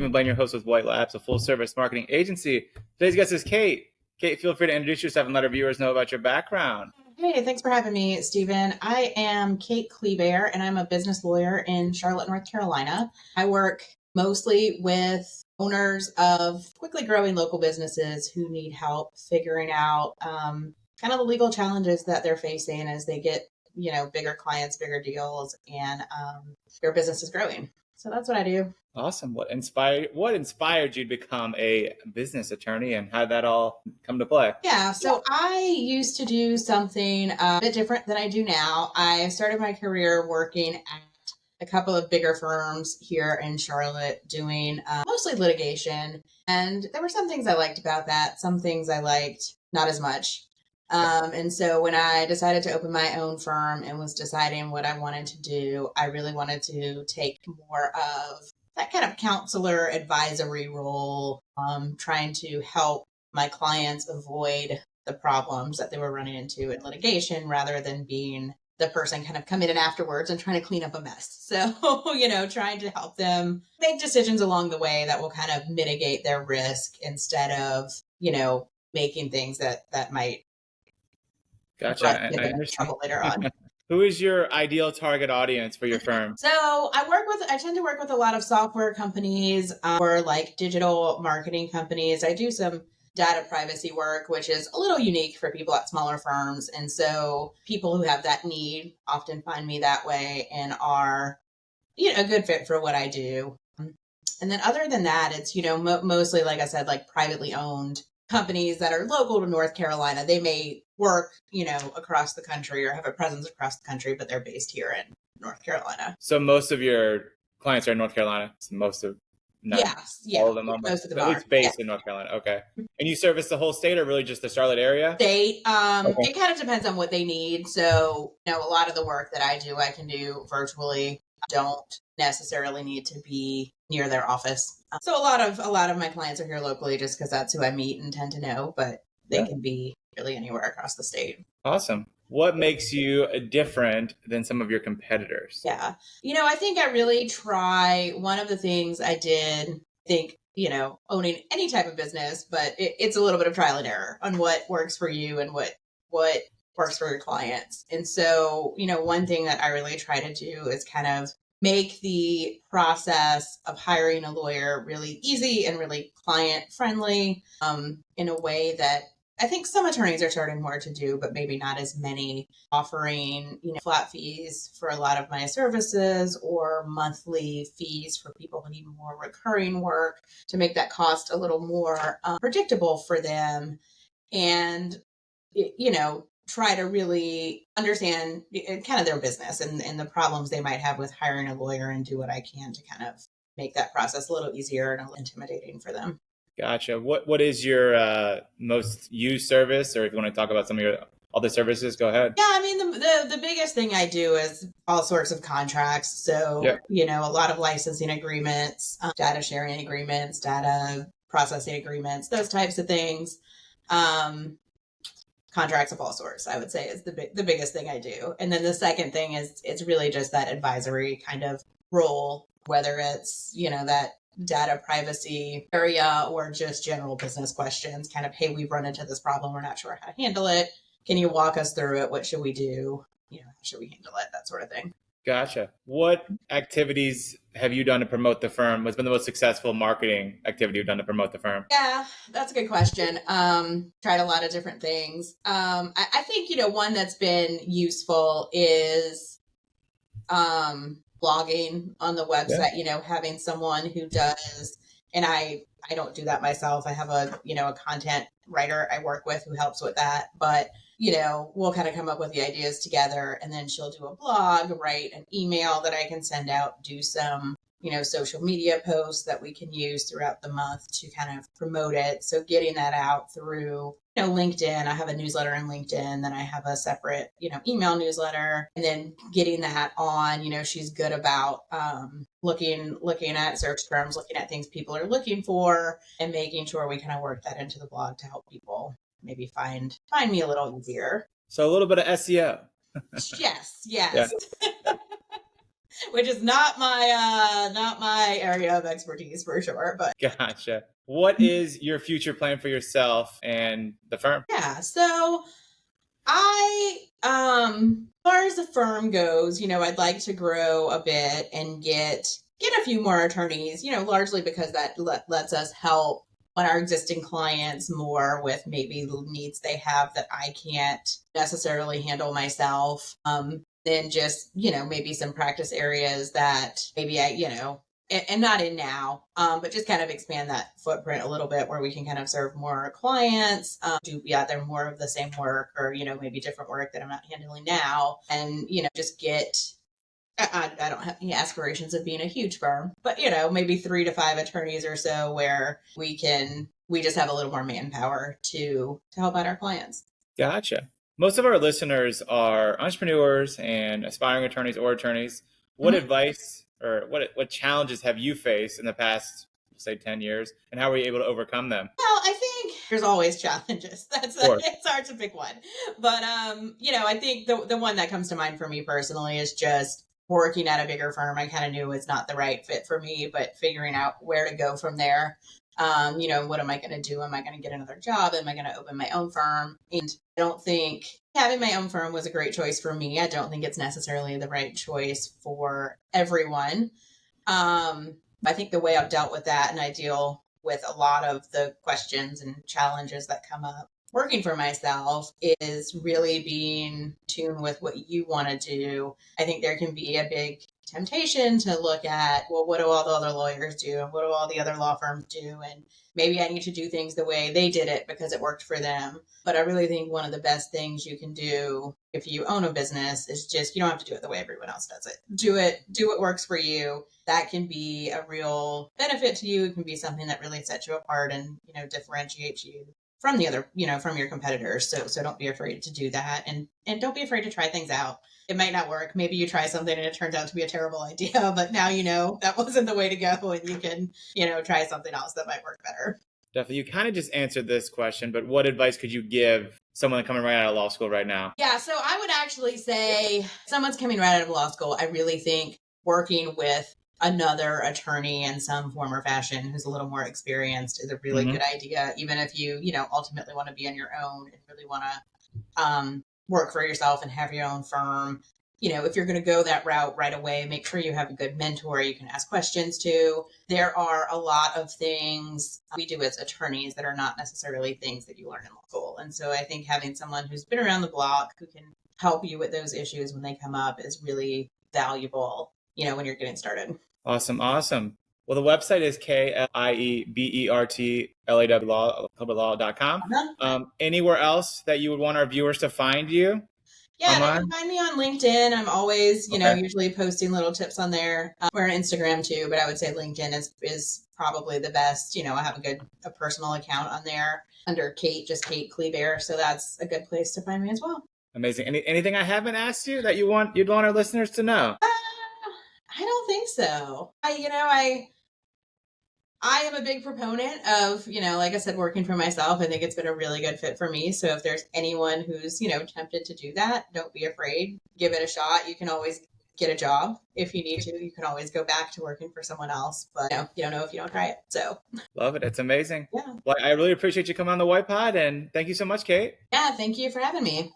Stephen Blaine, your host with White Labs, a full-service marketing agency. Today's guest is Kate. Kate, feel free to introduce yourself and let our viewers know about your background. Hey, thanks for having me, Stephen. I am Kate Kliebert, and I'm a business lawyer in Charlotte, North Carolina. I work mostly with owners of quickly growing local businesses who need help figuring out kind of the legal challenges that they're facing as they get, bigger clients, bigger deals, and their business is growing. So that's what I do. Awesome. What inspired you to become a business attorney, and how did that all come to play? Yeah, so I used to do something a bit different than I do now. I started my career working at a couple of bigger firms here in Charlotte doing mostly litigation. And there were some things I liked about that, some things I liked not as much. And so when I decided to open my own firm and was deciding what I wanted to do, I really wanted to take more of that kind of counselor advisory role, trying to help my clients avoid the problems that they were running into in litigation rather than being the person kind of coming in afterwards and trying to clean up a mess. So, trying to help them make decisions along the way that will kind of mitigate their risk instead of, making things that might Gotcha. get them in trouble later on. Who is your ideal target audience for your firm? So I tend to work with a lot of software companies or like digital marketing companies. I do some data privacy work, which is a little unique for people at smaller firms. And so people who have that need often find me that way and are, a good fit for what I do. And then other than that, it's, mostly, like I said, like privately owned companies that are local to North Carolina. They may work, across the country or have a presence across the country, but they're based here in North Carolina. So most of your clients are in North Carolina. All of them, most of them at least based in North Carolina. Okay. And you service the whole state or really just the Charlotte area? State. Okay. It kind of depends on what they need. So, a lot of the work that I do, I can do virtually. Don't necessarily need to be near their office. So a lot of my clients are here locally just because that's who I meet and tend to know, but they can be really anywhere across the state. Awesome. What makes you different than some of your competitors? Yeah. I think I really try, one of the things I did, owning any type of business, but it's a little bit of trial and error on what works for you and what works for your clients. And so, one thing that I really try to do is kind of make the process of hiring a lawyer really easy and really client friendly, in a way that I think some attorneys are starting more to do, but maybe not as many, offering, flat fees for a lot of my services or monthly fees for people who need more recurring work to make that cost a little more predictable for them. And, try to really understand kind of their business and the problems they might have with hiring a lawyer and do what I can to kind of make that process a little easier and a little intimidating for them. Gotcha. What is your most used service, or if you want to talk about some of your other services, go ahead. Yeah, I mean, the biggest thing I do is all sorts of contracts. So, a lot of licensing agreements, data sharing agreements, data processing agreements, those types of things. Contracts of all sorts, I would say, is the biggest thing I do. And then the second thing is it's really just that advisory kind of role, whether it's, that data privacy area or just general business questions, kind of, hey, we've run into this problem. We're not sure how to handle it. Can you walk us through it? What should we do? How should we handle it? That sort of thing. Gotcha. What activities have you done to promote the firm? What's been the most successful marketing activity you've done to promote the firm? Yeah, that's a good question. Tried a lot of different things. I think, one that's been useful is blogging on the website, having someone who does, and I don't do that myself. I have a content writer I work with who helps with that, but we'll kind of come up with the ideas together, and then she'll do a blog, write an email that I can send out, do some, social media posts that we can use throughout the month to kind of promote it. So getting that out through, LinkedIn. I have a newsletter in LinkedIn, then I have a separate, email newsletter, and then getting that on, she's good about looking at search terms, looking at things people are looking for, and making sure we kind of work that into the blog to help people maybe find me a little easier. So a little bit of SEO. Yes. Yeah. which is not my area of expertise for sure. But Gotcha. What is your future plan for yourself and the firm? yeah, so as far as the firm goes, I'd like to grow a bit and get a few more attorneys, largely because that lets us help on our existing clients more with maybe the needs they have that I can't necessarily handle myself. Then just, maybe some practice areas that maybe and not in now, but just kind of expand that footprint a little bit where we can kind of serve more clients, they're more of the same work or, maybe different work that I'm not handling now. And, just I don't have any aspirations of being a huge firm, but, maybe 3 to 5 attorneys or so where we just have a little more manpower to help out our clients. Gotcha. Most of our listeners are entrepreneurs and aspiring attorneys or attorneys. What advice or what challenges have you faced in the past, say, 10 years, and how were you able to overcome them? Well, I think there's always challenges. It's hard to pick one. But, I think the one that comes to mind for me personally is just working at a bigger firm. I kind of knew was not the right fit for me, but figuring out where to go from there. What am I going to do? Am I going to get another job? Am I going to open my own firm? And I don't think having my own firm was a great choice for me. I don't think it's necessarily the right choice for everyone. I think the way I've dealt with that, and I deal with a lot of the questions and challenges that come up working for myself, is really being tuned with what you want to do. I think there can be a big temptation to look at, well, what do all the other lawyers do? And what do all the other law firms do? And maybe I need to do things the way they did it because it worked for them. But I really think one of the best things you can do if you own a business is just, you don't have to do it the way everyone else does it. Do what works for you. That can be a real benefit to you. It can be something that really sets you apart and, differentiates you from the other, from your competitors. So don't be afraid to do that. And don't be afraid to try things out. It might not work. Maybe you try something and it turns out to be a terrible idea, but now that wasn't the way to go, and you can, try something else that might work better. Definitely. You kind of just answered this question, but what advice could you give someone coming right out of law school right now? Yeah, so I would actually say someone's coming right out of law school. I really think working with another attorney in some form or fashion who's a little more experienced is a really good idea, even if you, ultimately want to be on your own and really want to work for yourself and have your own firm. If you're going to go that route right away, make sure you have a good mentor you can ask questions to. There are a lot of things we do as attorneys that are not necessarily things that you learn in law school. And so I think having someone who's been around the block who can help you with those issues when they come up is really valuable, when you're getting started. Awesome. Well, the website is KLIEBERTLAW.com. Anywhere else that you would want our viewers to find you? Yeah, they can find me on LinkedIn. I'm always, usually posting little tips on there. We're on Instagram too, but I would say LinkedIn is probably the best. I have a personal account on there under Kate Kliebert. So that's a good place to find me as well. Amazing. Anything I haven't asked you that you'd want our listeners to know? I don't think so. I am a big proponent of, like I said, working for myself. I think it's been a really good fit for me. So if there's anyone who's, tempted to do that, don't be afraid. Give it a shot. You can always get a job if you need to. You can always go back to working for someone else, but you don't know if you don't try it. So love it. It's amazing. Yeah. Well, I really appreciate you coming on the Wytpod, and thank you so much, Kate. Yeah, thank you for having me.